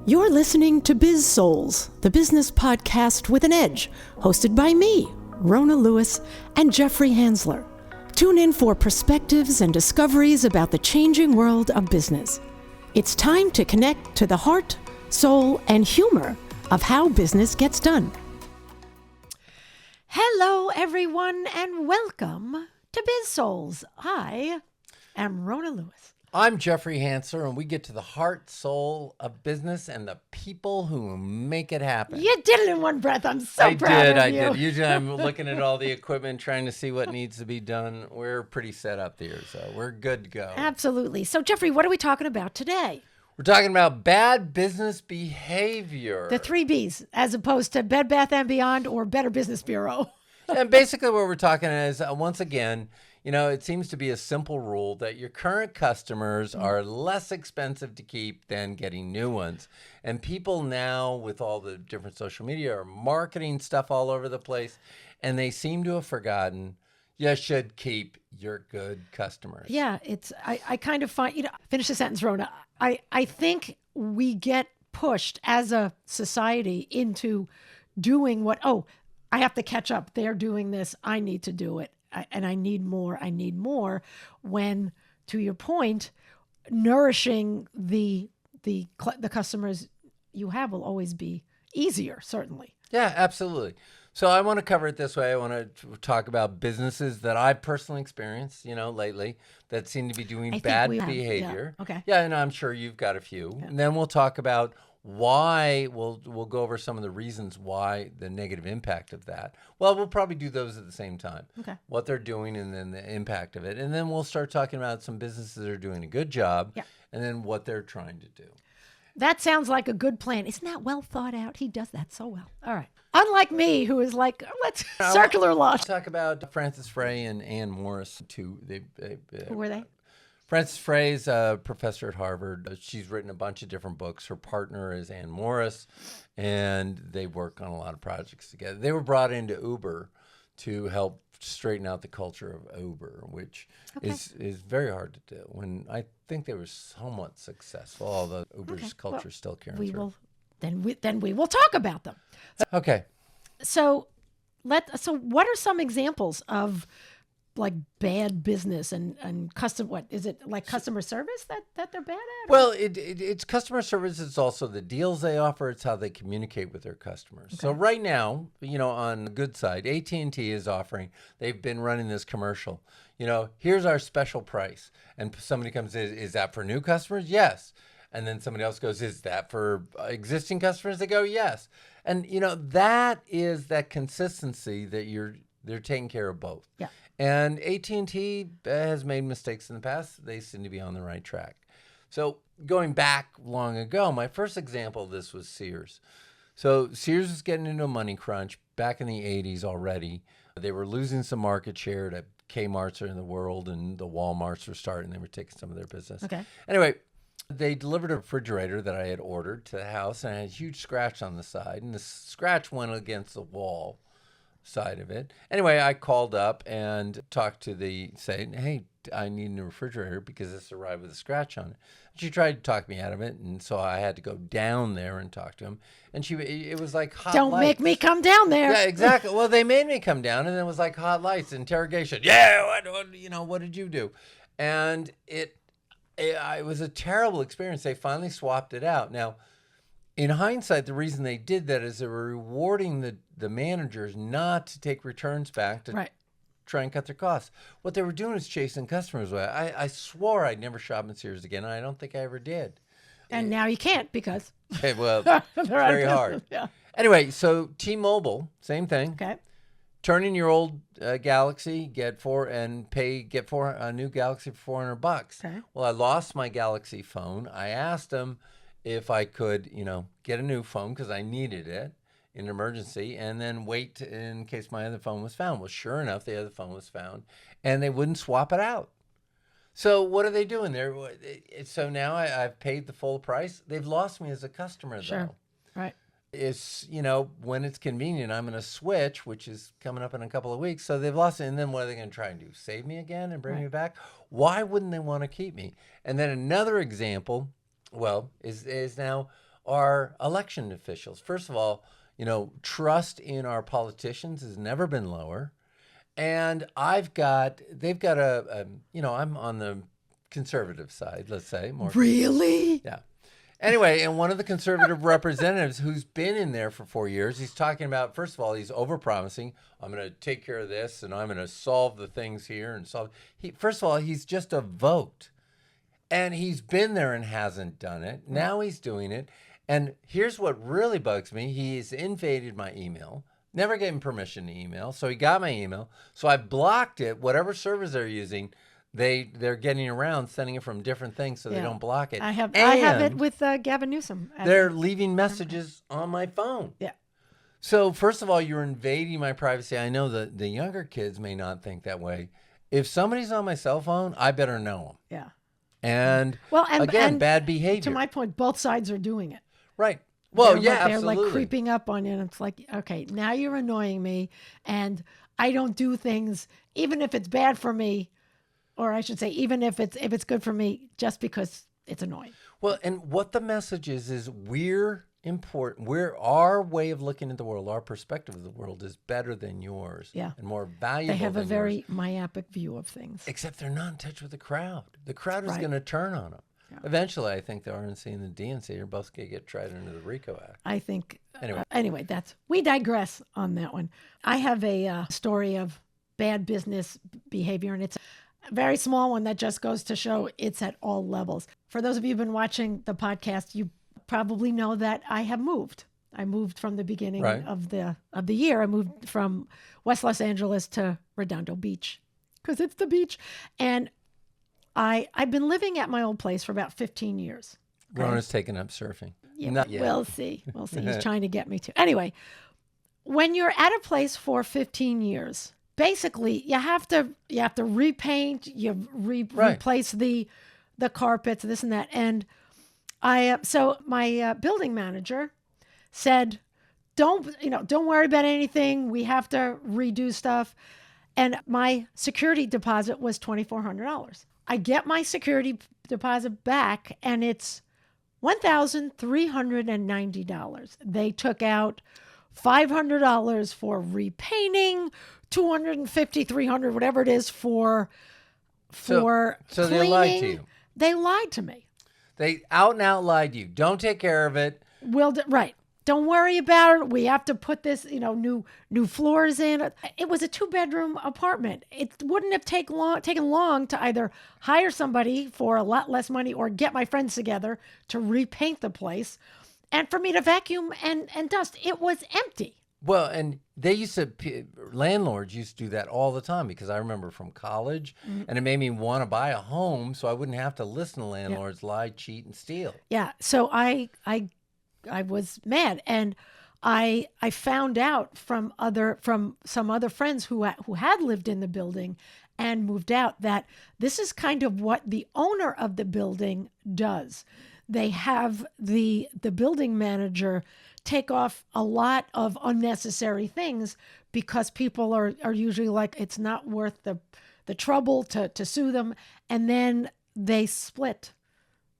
You're listening to Biz-Souls, the business podcast with an edge, hosted by me, Rona Lewis, and Jeffrey Hansler. Tune in for perspectives and discoveries about the changing world of business. It's time to connect to the heart, soul, and humor of how business gets done. Hello, everyone, and welcome to Biz-Souls. I am Rona Lewis. I'm Jeffrey Hansler, and we get to the heart, soul of business and the people who make it happen. You did it in one breath. I'm so proud of you. I did. Usually I'm looking at all the equipment, trying to see what needs to be done. We're pretty set up here, so we're good to go. Absolutely. So, Jeffrey, what are we talking about today? We're talking about bad business behavior. The 3 Bs, as opposed to Bed Bath & Beyond or Better Business Bureau. And basically what we're talking is, once again, you know, it seems to be a simple rule that your current customers are less expensive to keep than getting new ones. And people now, with all the different social media, are marketing stuff all over the place. And they seem to have forgotten you should keep your good customers. Yeah, I kind of find, finish the sentence, Rona. I think we get pushed as a society into doing what, I have to catch up. They're doing this. I need to do it. And I need more, when, to your point, nourishing the customers you have will always be easier, certainly. Yeah, absolutely. So I want to cover it this way. I want to talk about businesses that I've personally experienced, lately that seem to be doing bad behavior. Yeah. Okay. Yeah, and I'm sure you've got a few. Yeah. And then we'll talk about why. We'll go over some of the reasons why, the negative impact of that. Well, we'll probably do those at the same time. Okay. What they're doing and then the impact of it. And then we'll start talking about some businesses that are doing a good job. Yeah. And then what they're trying to do. That sounds like a good plan. Isn't that well thought out? He does that so well. All right. Unlike me, who is like, let's circular law. Talk about Frances Frey and Ann Morris, too. Who were they? Frances Frey is a professor at Harvard. She's written a bunch of different books. Her partner is Ann Morris, and they work on a lot of projects together. They were brought into Uber to help straighten out the culture of Uber, which is very hard to do. When I think they were somewhat successful, although Uber's culture is still carrying through. Then we will talk about them. Okay. So what are some examples of like bad business and what is it, like customer service that they're bad at? Well, it's customer service. It's also the deals they offer. It's how they communicate with their customers. Okay. So right now, on the good side, AT&T is offering, they've been running this commercial, here's our special price. And somebody comes in, is that for new customers? Yes. And then somebody else goes, is that for existing customers? They go, yes. And, that is that consistency that they're taking care of both. Yeah. And AT&T has made mistakes in the past. They seem to be on the right track. So going back long ago, my first example of this was Sears. So Sears was getting into a money crunch back in the 80s already. They were losing some market share to Kmart's in the world, and the Walmarts were starting. They were taking some of their business. Okay. Anyway, they delivered a refrigerator that I had ordered to the house, and I had a huge scratch on the side, and the scratch went against the wall side of it. Anyway, I called up and talked to saying, hey, I need a new refrigerator because this arrived with a scratch on it. She tried to talk me out of it, and so I had to go down there and talk to him. And it was like hot Don't lights. Make me come down there. Yeah, exactly. Well, they made me come down, and it was like hot lights, interrogation. Yeah, what did you do? And it was a terrible experience. They finally swapped it out. Now, in hindsight, the reason they did that is they were rewarding the managers not to take returns back to try and cut their costs. What they were doing is chasing customers away. I swore I'd never shop in Sears again, and I don't think I ever did. And now you can't because... Well, it's very hard. Yeah. Anyway, so T-Mobile, same thing. Okay. Turn in your old Galaxy, get a new Galaxy for $400. Okay. Well, I lost my Galaxy phone. I asked them if I could, get a new phone because I needed it in an emergency, and then wait in case my other phone was found. Well, sure enough, the other phone was found, and they wouldn't swap it out. So what are they doing there? So now I've paid the full price. They've lost me as a customer, though. Right. It's, when it's convenient, I'm going to switch, which is coming up in a couple of weeks. So they've lost it. And then what are they going to try and do? Save me again and bring me back? Why wouldn't they want to keep me? And then another example, is now are election officials. First of all, trust in our politicians has never been lower. And they've got I'm on the conservative side, let's say. More Really? Yeah. Anyway, and one of the conservative representatives who's been in there for 4 years, he's talking about, first of all, he's overpromising. I'm going to take care of this, and I'm going to solve the things here and solve. First of all, he's just a vote. And he's been there and hasn't done it. Now he's doing it. And here's what really bugs me. He's invaded my email. Never gave him permission to email. So he got my email. So I blocked it. Whatever servers they're using, they're getting around sending it from different things so they don't block it. I have it with Gavin Newsom. They're leaving messages on my phone. Yeah. So first of all, you're invading my privacy. I know that the younger kids may not think that way. If somebody's on my cell phone, I better know them. Yeah. And and bad behavior. To my point, both sides are doing it. Right. Well, they're absolutely. They're like creeping up on you, and it's like, okay, now you're annoying me, and I don't do things, even if it's bad for me, or I should say, even if it's good for me, just because it's annoying. Well, and what the message is we're important. Our way of looking at the world, our perspective of the world is better than yours. Yeah. And more valuable. They have a very yours. myopic view of things. Except they're not in touch with the crowd. The crowd is Right. going to turn on them. Yeah. Eventually, I think the RNC and the DNC are both going to get tried under the RICO Act. I think. Anyway, we digress on that one. I have a story of bad business behavior, and it's a very small one that just goes to show it's at all levels. For those of you who've been watching the podcast, you probably know that I have moved. I moved from the beginning of the year. I moved from West Los Angeles to Redondo Beach because it's the beach, and I've been living at my old place for about 15 years. Okay? Rona's taking up surfing. Yeah, Not yet. We'll see. He's trying to get me to. Anyway, when you're at a place for 15 years, basically you have to repaint, replace the carpets, this and that. And so my building manager said, don't worry about anything. We have to redo stuff. And my security deposit was $2,400. I get my security deposit back, and it's $1,390. They took out $500 for repainting, $250, $300, whatever it is for So cleaning. they lied to you. They lied to me. They out and out lied to you. Don't take care of it. Right. Don't worry about it. We have to put this, new floors in. It was a 2-bedroom apartment. It wouldn't have taken long to either hire somebody for a lot less money or get my friends together to repaint the place, and for me to vacuum and dust. It was empty. Well, and landlords used to do that all the time because I remember from college, and it made me want to buy a home so I wouldn't have to listen to landlords lie, cheat, and steal. Yeah. So I was mad, and I found out from some other friends who had lived in the building and moved out that this is kind of what the owner of the building does. They have the building manager take off a lot of unnecessary things because people are usually like, it's not worth the trouble to sue them, and then they split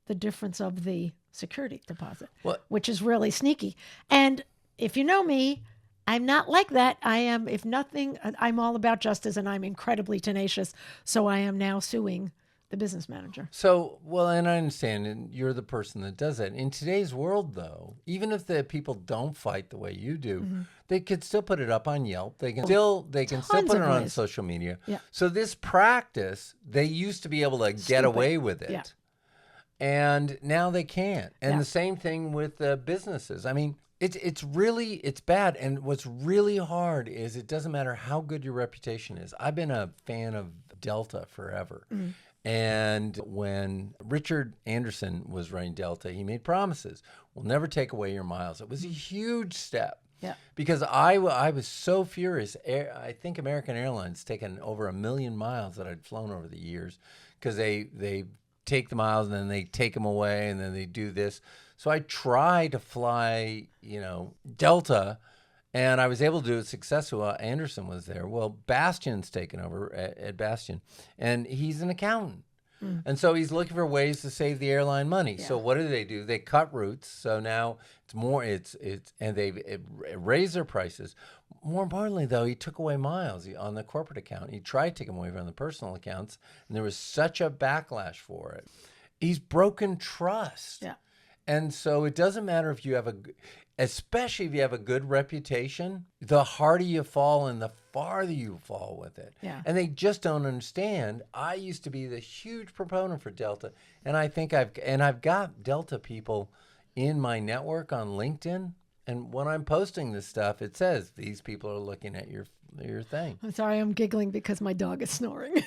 the difference of the security deposit, which is really sneaky. And if you know me, I'm not like that. I am, if nothing, I'm all about justice, and I'm incredibly tenacious. So I am now suing the business manager. So, and I understand, and you're the person that does that. In today's world, though, even if the people don't fight the way you do, they could still put it up on Yelp. They can still put it on social media. Yeah. So this practice, they used to be able to get away with it. Yeah. And now they can't. And the same thing with businesses. I mean, it's bad. And what's really hard is it doesn't matter how good your reputation is. I've been a fan of Delta forever. And when Richard Anderson was running Delta, he made promises. We'll never take away your miles. It was a huge step. Yeah. Because I was so furious. I think American Airlines taken over 1 million miles that I'd flown over the years because they take the miles and then they take them away and then they do this. So I tried to fly, Delta, and I was able to do it successfully while Anderson was there. Well, Bastion's taken over at Bastion, and he's an accountant. And so he's looking for ways to save the airline money. So what do? They cut routes. So now and they've raised their prices. More importantly, though, he took away miles on the corporate account. He tried to take them away from the personal accounts, and there was such a backlash for it. He's broken trust. Yeah. And so it doesn't matter if you have especially if you have a good reputation, the harder you fall and the farther you fall with it. Yeah. And they just don't understand. I used to be the huge proponent for Delta, and I think I've got Delta people in my network on LinkedIn. And when I'm posting this stuff, it says these people are looking at your thing. I'm sorry, I'm giggling because my dog is snoring.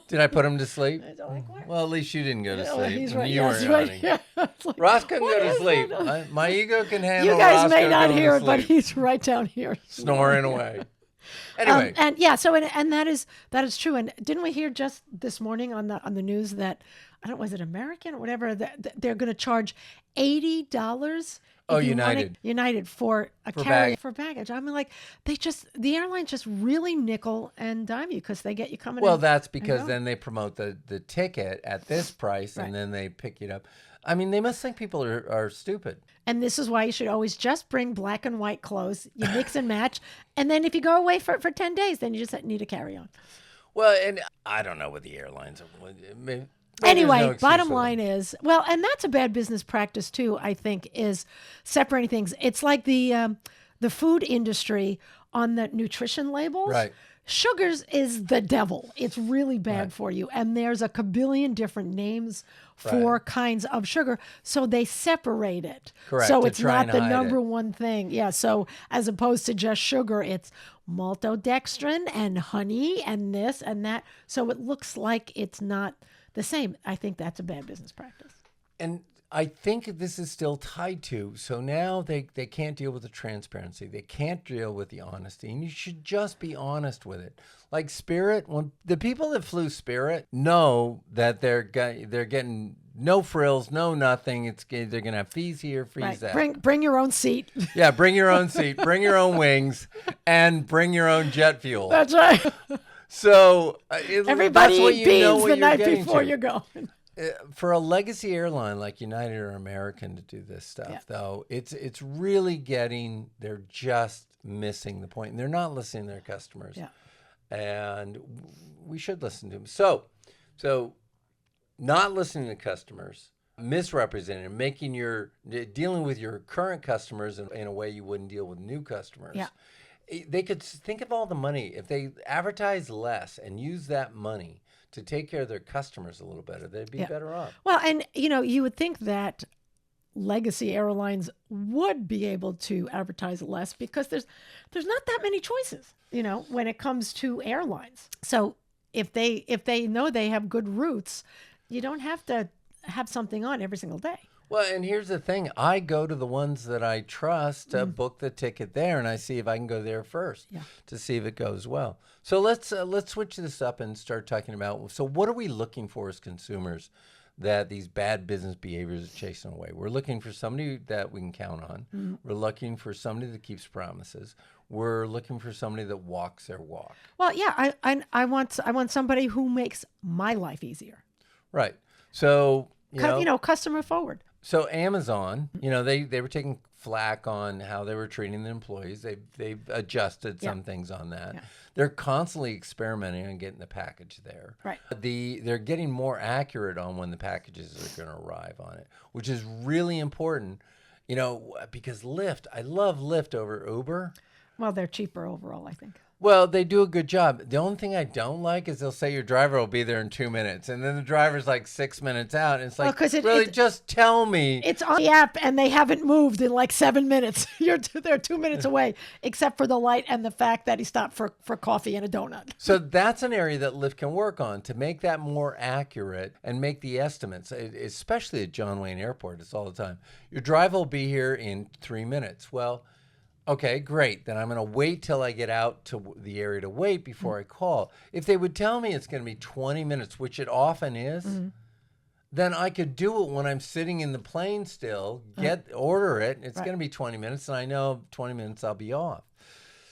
Did I put him to sleep? I don't like Well, at least you didn't go to sleep. He's right. You Yes, weren't right. yawning. Yeah. Like, Roscoe can go to is sleep. that? My ego can handle You guys Roscoe may not going hear to it, but sleep. he's right down here Snoring away. Anyway. and yeah, so and that is true. And didn't we hear just this morning on the news that was it American or whatever that they're going to charge $80? United for baggage. I mean, like the airlines just really nickel and dime you because they get you coming. Well, that's because then they promote the ticket at this price, Right. and then they pick it up. I mean, they must think people are stupid. And this is why you should always just bring black and white clothes. You mix and match, and then if you go away for 10 days, then you just need to carry on. Well, and I don't know what the airlines are. Maybe Anyway, there's no excuse bottom for them. line is, and that's a bad business practice too, I think, is separating things. It's like the food industry on the nutrition labels. Right. Sugars is the devil. It's really bad Right. for you. And there's a kabillion different names for Right. kinds of sugar. So they separate it. Correct, So to it's try not and the hide number it. one thing. Yeah. So as opposed to just sugar, it's maltodextrin and honey and this and that. So it looks like it's not the same. I think that's a bad business practice. And I think this is still tied to, so now they can't deal with the transparency. They can't deal with the honesty. And you should just be honest with it. Like Spirit, when the people that flew Spirit know that they're getting no frills, no nothing. They're going to have fees here, fees there. Bring your own seat. Yeah, bring your own seat, bring your own wings, and bring your own jet fuel. That's right. So Everybody that's what eat you beans know what the you're night getting before to. you go. For a legacy airline like United or American to do this stuff, though, it's really they're just missing the point. And they're not listening to their customers. Yeah. And we should listen to them. So not listening to customers, misrepresenting, dealing with your current customers in a way you wouldn't deal with new customers. Yeah. They could think of all the money. If they advertise less and use that money to take care of their customers a little better, they'd be better off. Well, and you would think that legacy airlines would be able to advertise less because there's not that many choices, when it comes to airlines. So if they know they have good routes, you don't have to have something on every single day. Well, and here's the thing. I go to the ones that I trust to book the ticket there, and I see if I can go there first to see if it goes well. So let's switch this up and start talking about, so what are we looking for as consumers that these bad business behaviors are chasing away? We're looking for somebody that we can count on. We're looking for somebody that keeps promises. We're looking for somebody that walks their walk. Well, yeah, I want somebody who makes my life easier. Right. So, customer forward. So Amazon, they were taking flack on how they were treating the employees. They've adjusted some things on that. Yeah. They're constantly experimenting on getting the package there. Right. They're getting more accurate on when the packages are going to arrive on it, which is really important, because I love Lyft over Uber. Well, they're cheaper overall, I think. Well, they do a good job. The only thing I don't like is they'll say your driver will be there in 2 minutes, and then the driver's like 6 minutes out, and it's like, just tell me. It's on the app, and they haven't moved in like 7 minutes. They're 2 minutes away, except for the light and the fact that he stopped for coffee and a donut. So that's an area that Lyft can work on to make that more accurate and make the estimates, especially at John Wayne Airport. It's all the time. Your driver will be here in 3 minutes. Well, okay, great. Then I'm going to wait till I get out to the area to wait before I call. If they would tell me it's going to be 20 minutes, which it often is, then I could do it when I'm sitting in the plane still, order it. It's going to be 20 minutes, and I know 20 minutes I'll be off.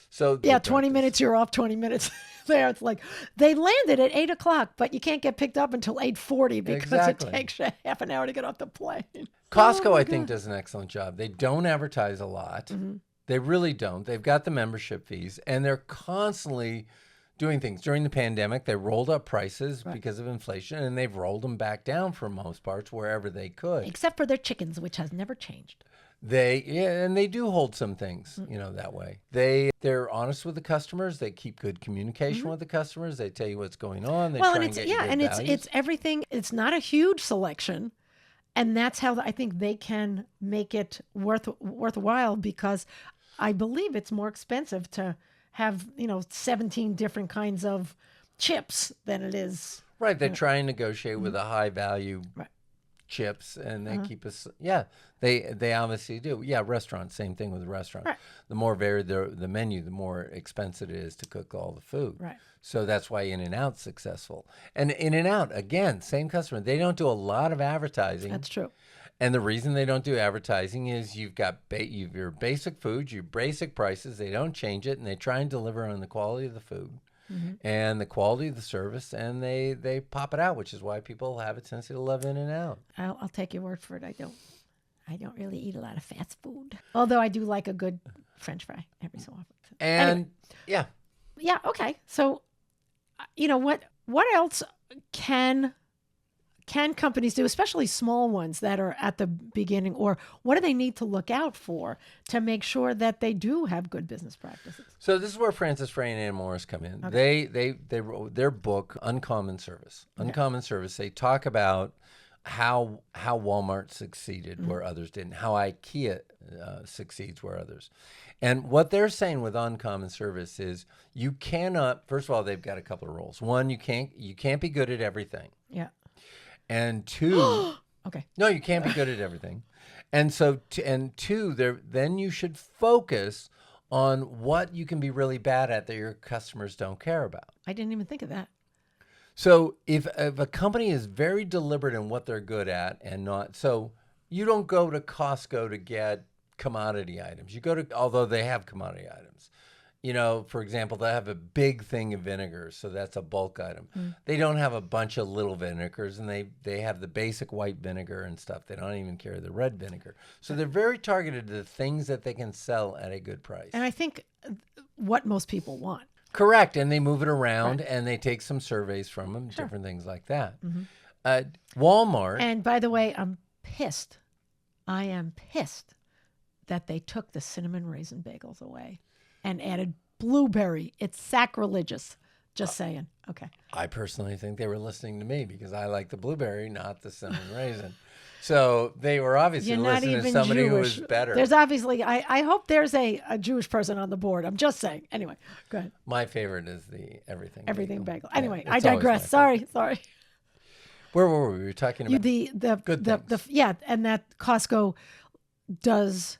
So Yeah, 20 minutes you're off, 20 minutes there. It's like they landed at 8:00, but you can't get picked up until 8:40 because Exactly. it takes you half an hour to get off the plane. Costco, Oh, my I think, God. does an excellent job. They don't advertise a lot. They really don't. They've got the membership fees, and they're constantly doing things. During the pandemic, they rolled up prices because of inflation, and they've rolled them back down for most parts wherever they could. Except for their chickens, which has never changed. And they do hold some things, that way. They're honest with the customers. They keep good communication with the customers. They tell you what's going on. They Well, try and and it's get you good and values. it's everything. It's not a huge selection, and that's how I think they can make it worthwhile, because I believe it's more expensive to have 17 different kinds of chips than it is. Right. They try and negotiate with a high value Right. chips, and they keep us. Yeah, they obviously do. Yeah, restaurants, same thing with restaurants. Right. The more varied the menu, the more expensive it is to cook all the food. Right. So that's why In-N-Out's successful. And In-N-Out, again, same customer. They don't do a lot of advertising. That's true. And the reason they don't do advertising is you've got your basic foods, your basic prices. They don't change it, and they try and deliver on the quality of the food and the quality of the service, and they pop it out, which is why people have a tendency to love In-N-Out. I'll take your word for it. I don't really eat a lot of fast food, although I do like a good French fry every so often. So, And anyway. Yeah. Okay. So, what else can companies do, especially small ones that are at the beginning, or what do they need to look out for to make sure that they do have good business practices? So this is where Francis Frey and Ann Morris come in. Okay. They wrote their book Uncommon Service. Uncommon Service. They talk about how Walmart succeeded where others didn't, how IKEA succeeds where others. And what they're saying with Uncommon Service is you cannot. First of all, they've got a couple of rules. One, you can't be good at everything. Yeah. And two, Okay. no, you can't be good at everything. And so, two, then you should focus on what you can be really bad at that your customers don't care about. I didn't even think of that. So if a company is very deliberate in what they're good at and not, so you don't go to Costco to get commodity items. You go to, although they have commodity items. For example, they have a big thing of vinegars, so that's a bulk item. They don't have a bunch of little vinegars, and they have the basic white vinegar and stuff. They don't even carry the red vinegar. So they're very targeted to the things that they can sell at a good price. And I think what most people want. Correct, and they move it around, and they take some surveys from them, different things like that. Walmart. And by the way, I'm pissed. I am pissed that they took the cinnamon raisin bagels away and added blueberry. It's sacrilegious. Just saying. Okay. I personally think they were listening to me because I like the blueberry, not the cinnamon raisin. So they were obviously You're not listening to even somebody Jewish. who was better. There's obviously, I hope there's a Jewish person on the board. I'm just saying. Anyway, go ahead. My favorite is the everything Bagel. Yeah, Anyway, it's I always my digress. favorite. Sorry. Where were we? We were talking about And that Costco does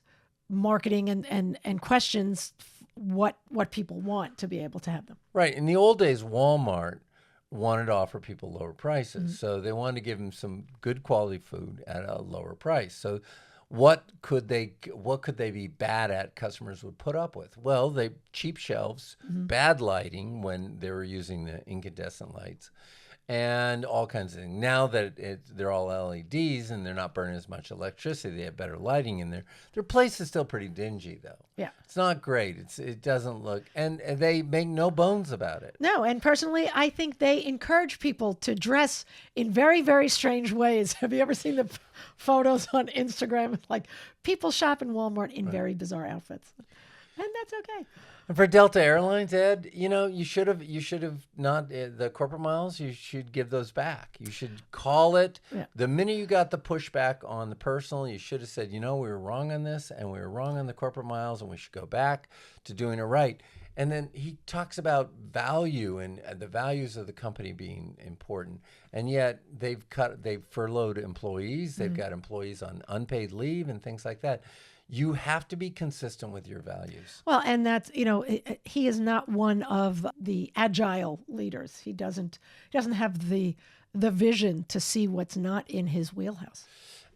marketing and questions what people want to be able to have them. Right. In the old days, Walmart wanted to offer people lower prices. So they wanted to give them some good quality food at a lower price. So what could they be bad at customers would put up with? Well, cheap shelves, bad lighting when they were using the incandescent lights, and all kinds of things. Now that they're all LEDs and they're not burning as much electricity, they have better lighting in there. Their place is still pretty dingy, though. Yeah. It's not great. It doesn't look, and they make no bones about it. No, and personally, I think they encourage people to dress in very, very strange ways. Have you ever seen the photos on Instagram? Like people shop in Walmart in very bizarre outfits. And that's okay. And for Delta Airlines, Ed, you should have not the corporate miles. You should give those back. You should call it the minute you got the pushback on the personal. You should have said, we were wrong on this, and we were wrong on the corporate miles, and we should go back to doing it right. And then he talks about value and the values of the company being important, and yet they've furloughed employees. They've got employees on unpaid leave and things like that. You have to be consistent with your values. Well, and that's, he is not one of the agile leaders. He doesn't have the vision to see what's not in his wheelhouse.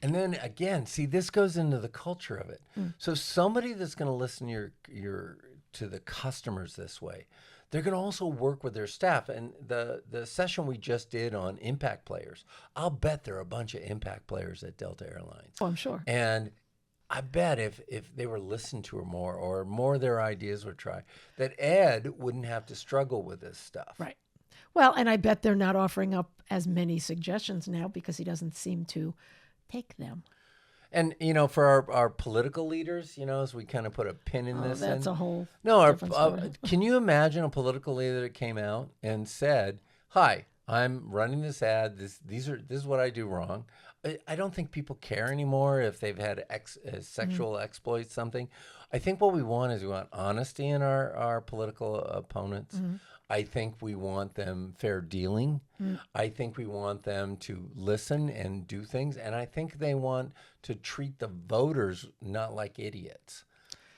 And then again, see, this goes into the culture of it. So somebody that's going to listen to your to the customers this way. They're going to also work with their staff. And the session we just did on impact players, I'll bet there are a bunch of impact players at Delta Airlines. Oh, I'm sure. And I bet if they were listened to or more of their ideas were tried, that Ed wouldn't have to struggle with this stuff. Right. Well, and I bet they're not offering up as many suggestions now because he doesn't seem to take them. And, for our political leaders, as we kind of put a pin in this. That's a whole different story. Can you imagine a political leader that came out and said, hi, I'm running this ad. This is what I do wrong. I don't think people care anymore if they've had sexual exploits, something. I think what we want honesty in our political opponents. Mm-hmm. I think we want them fair dealing. Mm. I think we want them to listen and do things. And I think they want to treat the voters not like idiots.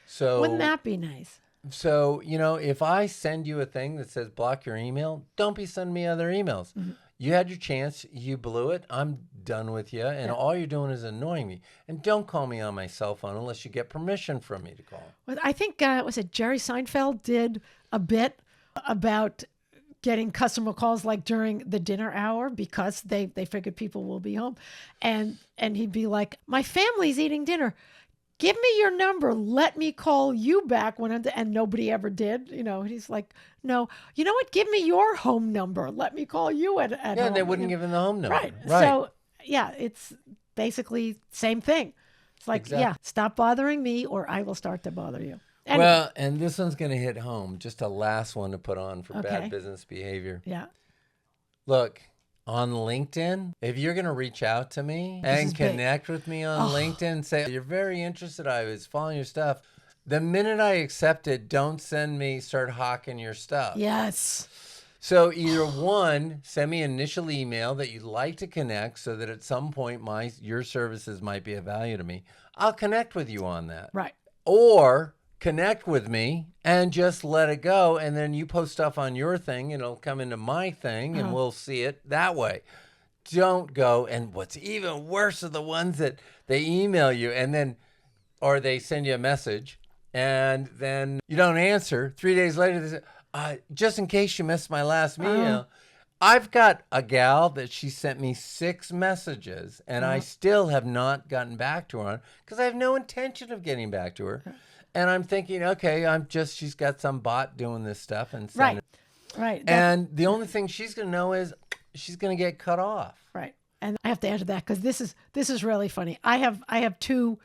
So wouldn't that be nice? So, if I send you a thing that says block your email, don't be sending me other emails. Mm-hmm. You had your chance. You blew it. I'm done with you. And all you're doing is annoying me. And don't call me on my cell phone unless you get permission from me to call. Well, I think, was it Jerry Seinfeld did a bit about getting customer calls like during the dinner hour because they figured people will be home. And he'd be like, my family's eating dinner. Give me your number. Let me call you back and nobody ever did. He's like, no, you know what? Give me your home number. Let me call you at home. Yeah, they wouldn't give him the home number. Right. So, yeah, it's basically same thing. It's like, exactly. Stop bothering me or I will start to bother you. Anyway. Well, and this one's going to hit home. Just a last one to put on for bad business behavior. Yeah. Look, on LinkedIn, if you're going to reach out to me and connect with me on LinkedIn, say, you're very interested, I was following your stuff. The minute I accept it, don't start hawking your stuff. Yes. So either one, send me an initial email that you'd like to connect so that at some point your services might be of value to me. I'll connect with you on that. Right. Or connect with me and just let it go. And then you post stuff on your thing and it'll come into my thing and we'll see it that way. Don't go. And what's even worse are the ones that they email you or they send you a message and then you don't answer. 3 days later, they say, just in case you missed my last email, I've got a gal that she sent me 6 messages and I still have not gotten back to her on because I have no intention of getting back to her. And I'm thinking, okay, she's got some bot doing this stuff and sending it. Right. And the only thing she's going to know is she's going to get cut off. Right. And I have to answer that because this is really funny. I have 2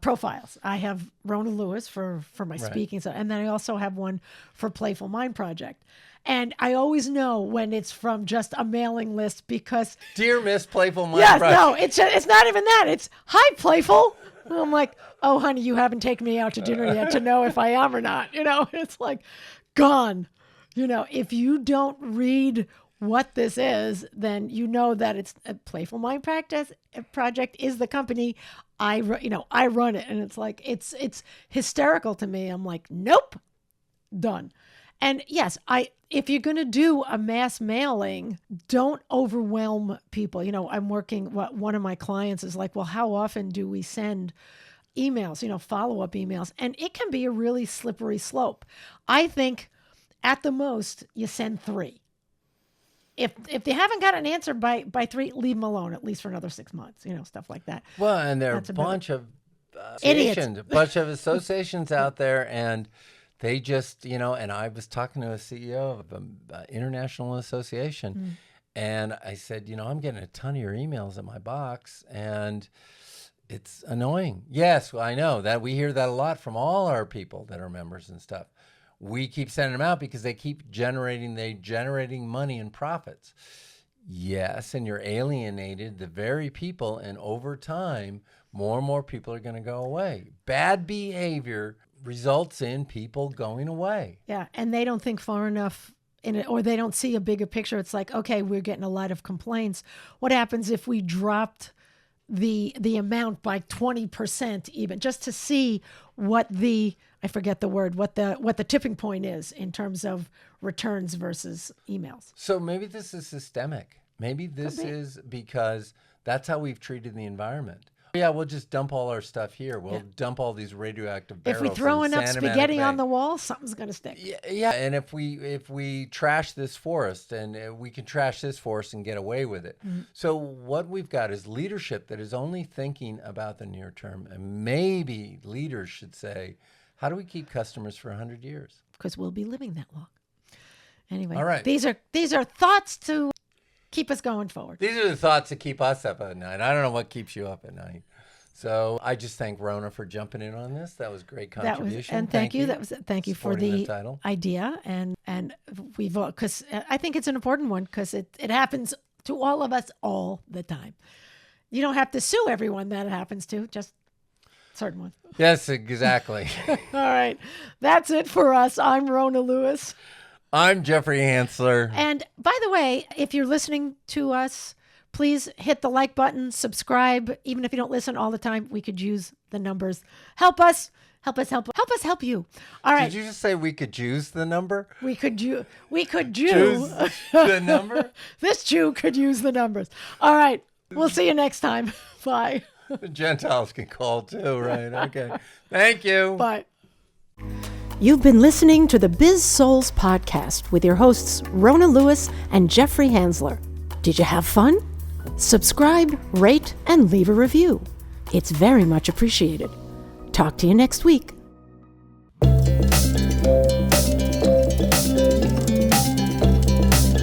profiles. I have Rona Lewis for my speaking stuff, and then I also have one for Playful Mind Project. And I always know when it's from just a mailing list because Dear Miss Playful Mind Project. Project. No, it's not even that. It's hi Playful. And I'm like, oh honey, you haven't taken me out to dinner yet to know if I am or not. It's like gone. If you don't read what this is, then you know that it's a Playful Mind Project is the company. I run it, and it's like it's hysterical to me. I'm like, nope, done. And yes, if you're going to do a mass mailing, don't overwhelm people. I'm working. One of my clients is like, well, how often do we send emails? Follow-up emails, and it can be a really slippery slope. I think at the most you send 3. If they haven't got an answer by 3, leave them alone, at least for another 6 months, stuff like that. Well, and there are a bunch of associations out there, and they just, and I was talking to a CEO of an international association, and I said, I'm getting a ton of your emails in my box, and it's annoying. Yes, I know that we hear that a lot from all our people that are members and stuff. We keep sending them out because they keep generating money and profits. Yes, and you're alienated the very people, and over time, more and more people are going to go away. Bad behavior results in people going away. Yeah, and they don't think far enough in it, or they don't see a bigger picture. It's like, okay, we're getting a lot of complaints. What happens if we dropped the amount by 20% even, just to see what I forget the word, what the tipping point is in terms of returns versus emails. So maybe this is systemic. Maybe this is because that's how we've treated the environment. Yeah, we'll just dump all our stuff here. We'll dump all these radioactive barrels. If we throw in enough Sanimatic spaghetti Bay. on the wall, something's going to stick. Yeah, and if we trash this forest, and we can trash this forest and get away with it. So what we've got is leadership that is only thinking about the near term, and maybe leaders should say, how do we keep customers for 100 years? Because we'll be living that long. Anyway, All right. These are thoughts to keep us going forward. These are the thoughts that keep us up at night. I don't know what keeps you up at night. So I just thank Rona for jumping in on this. That was a great contribution. Thank you. Thank you for the title. idea, and we've because I think it's an important one because it happens to all of us all the time. You don't have to sue everyone that it happens to, just certain ones. Yes, exactly. All right, that's it for us. I'm Rona Lewis. I'm Jeffrey Hansler. And by the way, if you're listening to us, please hit the like button, subscribe. Even if you don't listen all the time, we could use the numbers. Help us help you. All right. Did you just say we could use the number? We could Jew. Choose the number? This Jew could use the numbers. All right. We'll see you next time. Bye. The Gentiles can call too, right? Okay. Thank you. Bye. You've been listening to the Biz-Souls podcast with your hosts, Rona Lewis and Jeffrey Hansler. Did you have fun? Subscribe, rate, and leave a review. It's very much appreciated. Talk to you next week.